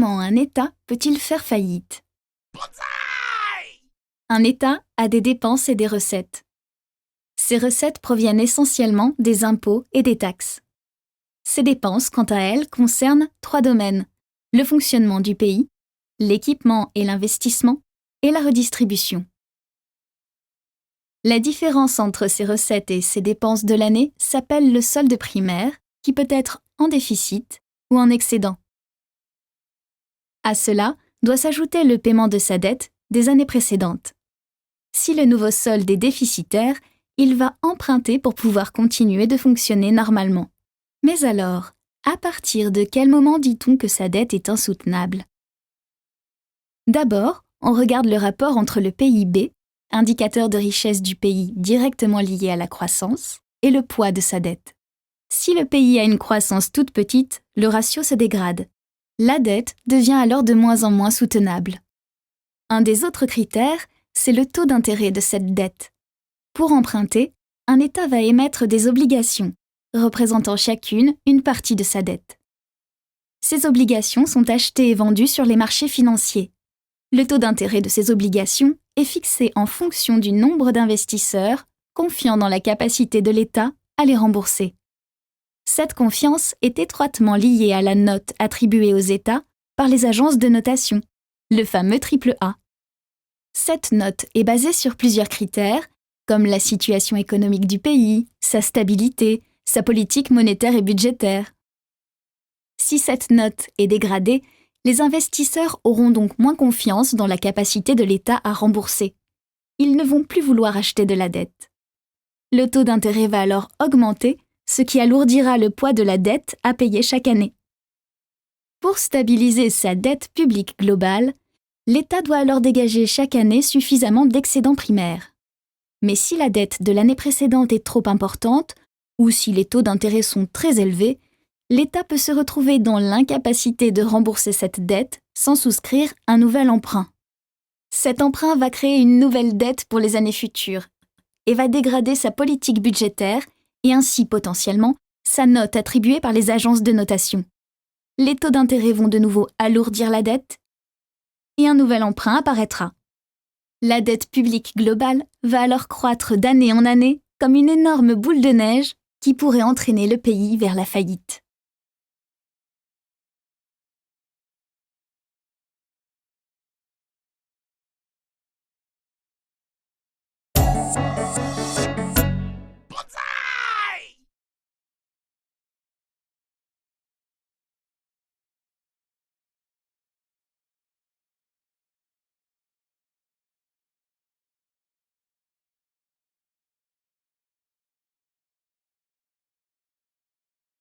Comment un État peut-il faire faillite? Un État a des dépenses et des recettes. Ces recettes proviennent essentiellement des impôts et des taxes. Ces dépenses, quant à elles, concernent 3 domaines: le fonctionnement du pays, l'équipement et l'investissement, et la redistribution. La différence entre ces recettes et ces dépenses de l'année s'appelle le solde primaire, qui peut être en déficit ou en excédent. À cela doit s'ajouter le paiement de sa dette des années précédentes. Si le nouveau solde est déficitaire, il va emprunter pour pouvoir continuer de fonctionner normalement. Mais alors, à partir de quel moment dit-on que sa dette est insoutenable? D'abord, on regarde le rapport entre le PIB, indicateur de richesse du pays directement lié à la croissance, et le poids de sa dette. Si le pays a une croissance toute petite, le ratio se dégrade. La dette devient alors de moins en moins soutenable. Un des autres critères, c'est le taux d'intérêt de cette dette. Pour emprunter, un État va émettre des obligations, représentant chacune une partie de sa dette. Ces obligations sont achetées et vendues sur les marchés financiers. Le taux d'intérêt de ces obligations est fixé en fonction du nombre d'investisseurs confiant dans la capacité de l'État à les rembourser. Cette confiance est étroitement liée à la note attribuée aux États par les agences de notation, le fameux AAA. Cette note est basée sur plusieurs critères, comme la situation économique du pays, sa stabilité, sa politique monétaire et budgétaire. Si cette note est dégradée, les investisseurs auront donc moins confiance dans la capacité de l'État à rembourser. Ils ne vont plus vouloir acheter de la dette. Le taux d'intérêt va alors augmenter, ce qui alourdira le poids de la dette à payer chaque année. Pour stabiliser sa dette publique globale, l'État doit alors dégager chaque année suffisamment d'excédents primaires. Mais si la dette de l'année précédente est trop importante, ou si les taux d'intérêt sont très élevés, l'État peut se retrouver dans l'incapacité de rembourser cette dette sans souscrire un nouvel emprunt. Cet emprunt va créer une nouvelle dette pour les années futures et va dégrader sa politique budgétaire et ainsi potentiellement sa note attribuée par les agences de notation. Les taux d'intérêt vont de nouveau alourdir la dette et un nouvel emprunt apparaîtra. La dette publique globale va alors croître d'année en année comme une énorme boule de neige qui pourrait entraîner le pays vers la faillite.